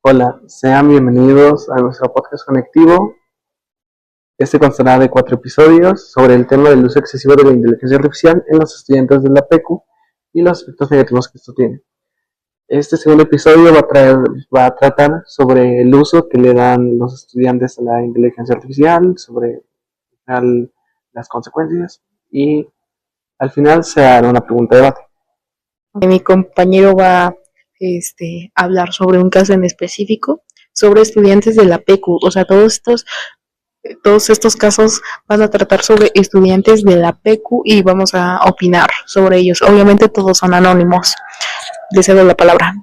Hola, sean bienvenidos a nuestro podcast conectivo. Este constará de 4 episodios sobre el tema del uso excesivo de la inteligencia artificial en los estudiantes de la PECU y los aspectos negativos que esto tiene. Este segundo episodio va a tratar sobre el uso que le dan los estudiantes a la inteligencia artificial, sobre las consecuencias y al final se hará una pregunta de debate. Mi compañero va a hablar sobre un caso en específico, sobre estudiantes de la PECU, o sea, todos estos casos van a tratar sobre estudiantes de la PECU y vamos a opinar sobre ellos. Obviamente todos son anónimos. Le cedo la palabra.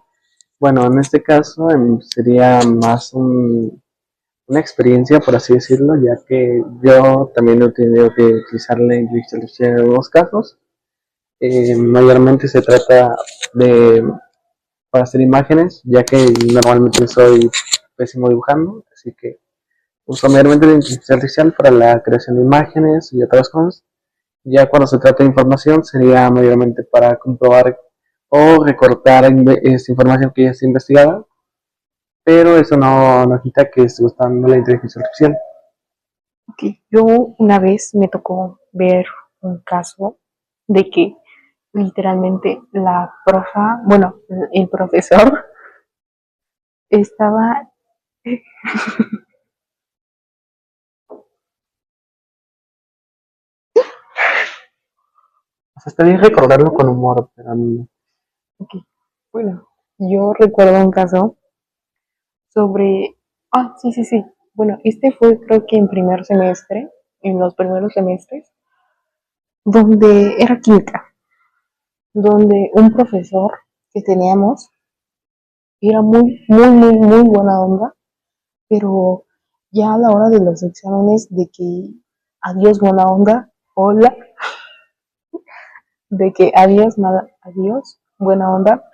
Bueno, en este caso sería más una experiencia, por así decirlo, ya que yo también he tenido que utilizar la inteligencia artificial en algunos casos. Mayormente se trata de para hacer imágenes, ya que normalmente soy pésimo dibujando, así que uso mayormente la inteligencia artificial para la creación de imágenes y otras cosas. Ya cuando se trata de información sería mayormente para comprobar o recortar esta información que ya está investigada, pero eso no quita que esté usando la inteligencia artificial. Okay. Yo una vez me tocó ver un caso de que literalmente el profesor estaba O sea, está bien recordarlo con humor, pero okay. Bueno, yo recuerdo un caso sobre, sí. Bueno, este fue creo que en primer semestre, en los primeros semestres, donde era química, donde un profesor que teníamos era muy buena onda, pero ya a la hora de los exámenes de que adiós buena onda, hola, de que adiós buena onda,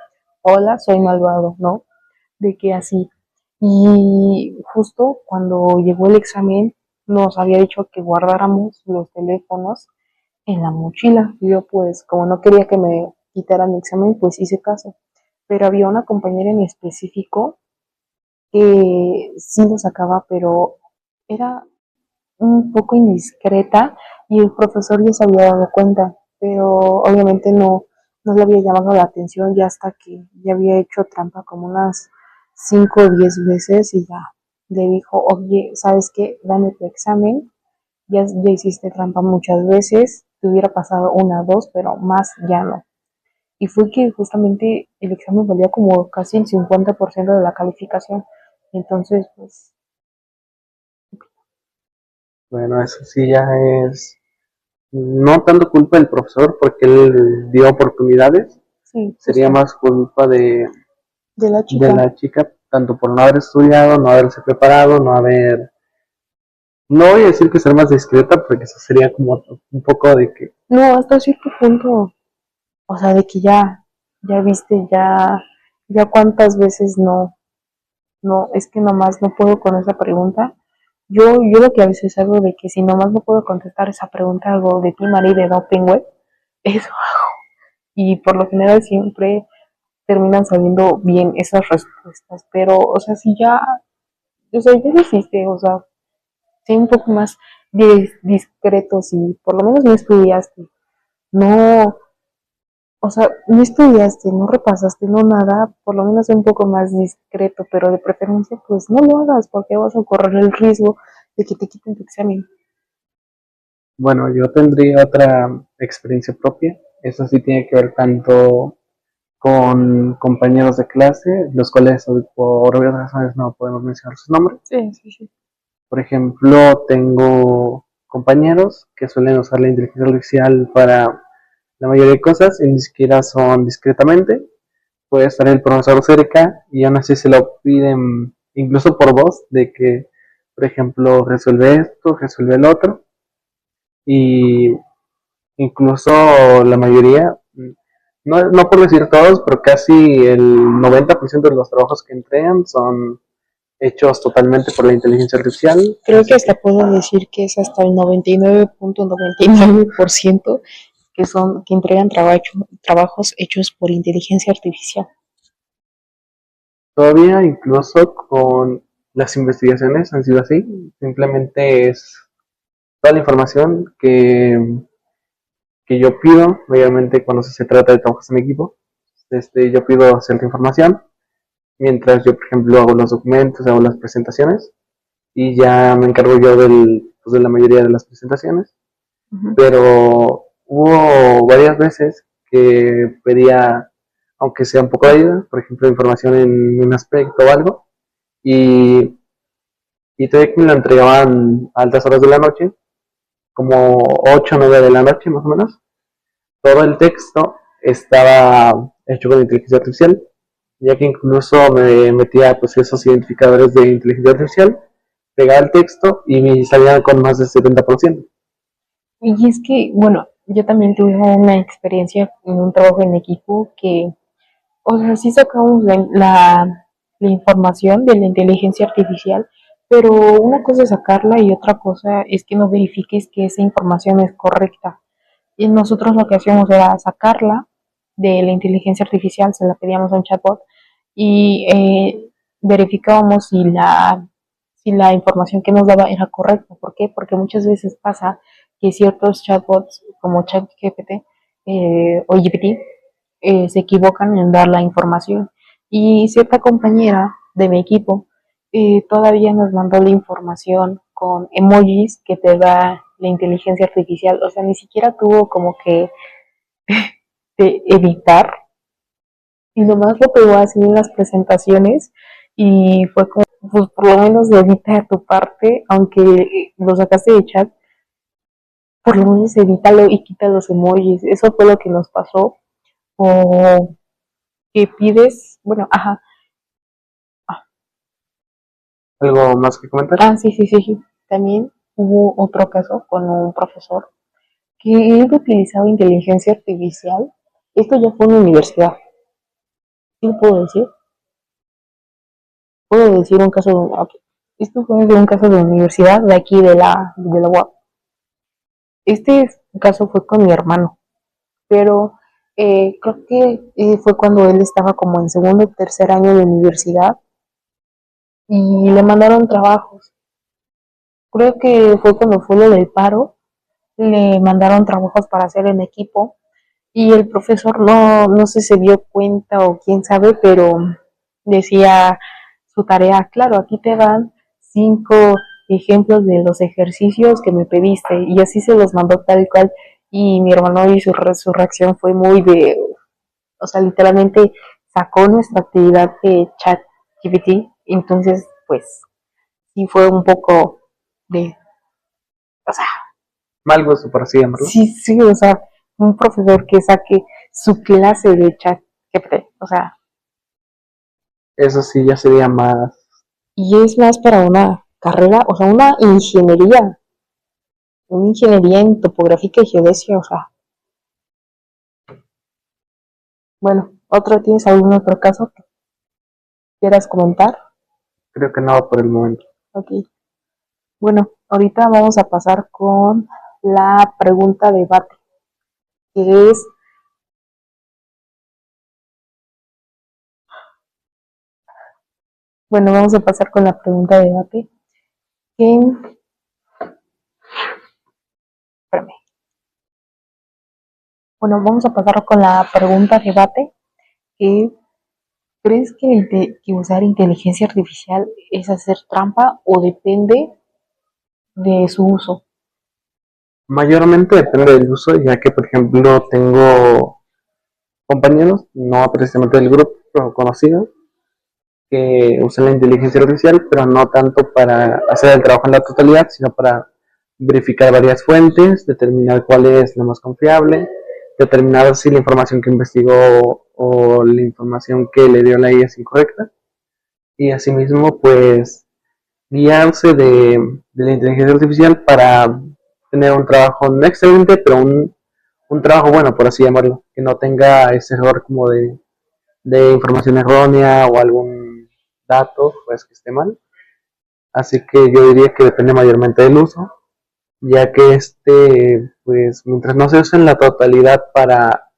hola, soy malvado, ¿no? De que así. Y justo cuando llegó el examen, nos había dicho que guardáramos los teléfonos en la mochila. Yo pues, como no quería que me quitaran mi examen, pues hice caso. Pero había una compañera en específico que sí lo sacaba, pero era un poco indiscreta y el profesor ya se había dado cuenta, pero obviamente no le había llamado la atención ya hasta que ya había hecho trampa como unas 5 o 10 veces y ya le dijo, oye, ¿sabes qué? Dame tu examen, ya hiciste trampa muchas veces, te hubiera pasado una, dos, pero más ya no. Y fue que justamente el examen valía como casi el 50% de la calificación. Entonces, pues, bueno, eso sí ya es no tanto culpa del profesor porque él dio oportunidades, sí, sería justo, más culpa de la de chica. la chica, tanto por no haber estudiado, no haberse preparado, no voy a decir que ser más discreta, porque eso sería como un poco de que, No, hasta cierto punto, o sea, de que ya viste, ya cuántas veces es que nomás no puedo con esa pregunta. Yo lo que a veces hago de que si nomás no puedo contestar esa pregunta, algo de ti, Mari, de Doping Web, eso hago. Y por lo general siempre terminan saliendo bien esas respuestas, pero, o sea, si ya lo hiciste, o sea, sé un poco más discreto, si por lo menos no estudiaste, no, o sea, no estudiaste, no repasaste, no nada, por lo menos un poco más discreto, pero de preferencia, pues no lo hagas porque vas a correr el riesgo de que te quiten tu examen. bueno, yo tendría otra experiencia propia, eso sí tiene que ver tanto con compañeros de clase, los cuales por obvias razones no podemos mencionar sus nombres. Sí. Por ejemplo, tengo compañeros que suelen usar la inteligencia artificial para la mayoría de cosas y ni siquiera son discretamente. Puede estar el profesor cerca y aún así se lo piden incluso por voz de que, por ejemplo, resuelve esto, resuelve el otro. Y incluso la mayoría, no por decir todos, pero casi el 90% de los trabajos que entregan son hechos totalmente por la inteligencia artificial. Creo que hasta puedo decir que es hasta el 99.99% que entregan trabajos hechos por inteligencia artificial. Todavía incluso con las investigaciones han sido así. Simplemente es toda la información que yo pido, obviamente cuando se trata de trabajos en equipo, yo pido cierta información, mientras yo, por ejemplo, hago los documentos, hago las presentaciones, y ya me encargo yo pues, de la mayoría de las presentaciones, Ujú. pero hubo varias veces que pedía, aunque sea un poco de ayuda, por ejemplo, información en un aspecto o algo, y, y todavía que me lo entregaban a altas horas de la noche, como 8 o 9 de la noche más o menos, todo el texto estaba hecho con inteligencia artificial, ya que incluso me metía pues esos identificadores de inteligencia artificial, pegaba el texto y me salía con más del 70%. Y es que, bueno, yo también tuve una experiencia en un trabajo en equipo que, o sea, sí sacamos la información de la inteligencia artificial, pero una cosa es sacarla y otra cosa es que no verifiques que esa información es correcta. Y nosotros lo que hacíamos era sacarla de la inteligencia artificial, se la pedíamos a un chatbot y verificábamos si la información que nos daba era correcta. ¿Por qué? Porque muchas veces pasa que ciertos chatbots como ChatGPT o GPT se equivocan en dar la información. Y cierta compañera de mi equipo todavía nos mandó la información con emojis que te da la inteligencia artificial. O sea, ni siquiera tuvo como que de editar y nomás lo pegó así en las presentaciones y fue como, pues por lo menos edita tu parte, aunque lo sacaste de chat, por lo menos edítalo y quita los emojis. Eso fue lo que nos pasó. O que pides, bueno, ajá, ¿Algo más que comentar? sí, sí, sí, sí. También hubo otro caso con un profesor que él utilizaba inteligencia artificial. Esto ya fue en la universidad. ¿Qué le puedo decir? Puedo decir un caso, okay. Esto fue de un caso de universidad de aquí de la UAP. Este caso fue con mi hermano, pero creo que fue cuando él estaba como en segundo o tercer año de universidad y le mandaron trabajos. Creo que fue cuando fue lo del paro, le mandaron trabajos para hacer en equipo y el profesor no sé si se dio cuenta o quién sabe, pero decía su tarea, claro, aquí te van 5 ejemplos de los ejercicios que me pediste y así se los mandó tal cual y mi hermano y su reacción fue muy de, o sea, literalmente sacó nuestra actividad de chat GPT, entonces pues sí fue un poco de, o sea, Mal gusto, por así llamarlo. sí, sí, o sea, un profesor que saque su clase de chat GPT, o sea, Eso sí ya sería más. y es más para una carrera, o sea, una ingeniería en topográfica y geodesia, o sea, bueno, ¿tienes algún otro caso que quieras comentar? Creo que no por el momento. Ok, bueno, ahorita vamos a pasar con la pregunta de debate, que es, bueno, vamos a pasar con la pregunta de debate, que, espérame, bueno, vamos a pasar con la pregunta de debate, que ¿crees que usar inteligencia artificial es hacer trampa o depende de su uso? Mayormente depende del uso, ya que, por ejemplo, tengo compañeros, no precisamente del grupo, pero conocidos, que usan la inteligencia artificial, pero no tanto para hacer el trabajo en la totalidad, sino para verificar varias fuentes, determinar cuál es la más confiable, determinar si la información que investigó o la información que le dio la IA es incorrecta, y asimismo, pues, guiarse de la inteligencia artificial para tener un trabajo no excelente, pero un trabajo bueno, por así llamarlo, que no tenga ese error como de información errónea o algún dato pues que esté mal. Así que yo diría que depende mayormente del uso, ya que pues mientras no se use en la totalidad para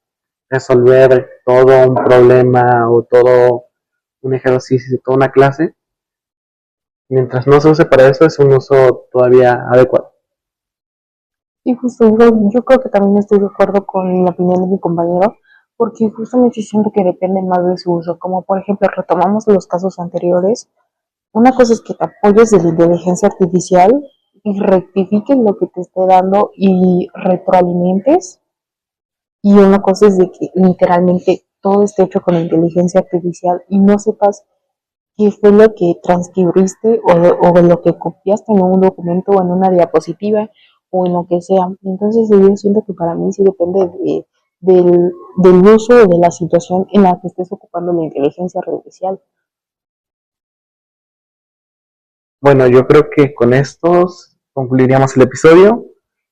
resolver todo un problema o todo un ejercicio, toda una clase, mientras no se use para eso, es un uso todavía adecuado. Y justo yo creo que también estoy de acuerdo con la opinión de mi compañero, porque justamente siento que depende más de su uso. Como por ejemplo, retomamos los casos anteriores. Una cosa es que te apoyes de la inteligencia artificial y rectifiques lo que te esté dando y retroalimentes. Y una cosa es de que literalmente todo esté hecho con inteligencia artificial y no sepas qué fue lo que transcribiste o lo que copiaste en un documento o en una diapositiva o en lo que sea. Entonces yo siento que para mí sí depende del uso o de la situación en la que estés ocupando la inteligencia artificial. Bueno, yo creo que con estos concluiríamos el episodio.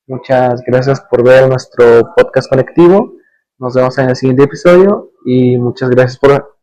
Muchas gracias por ver nuestro podcast colectivo. Nos vemos en el siguiente episodio y muchas gracias por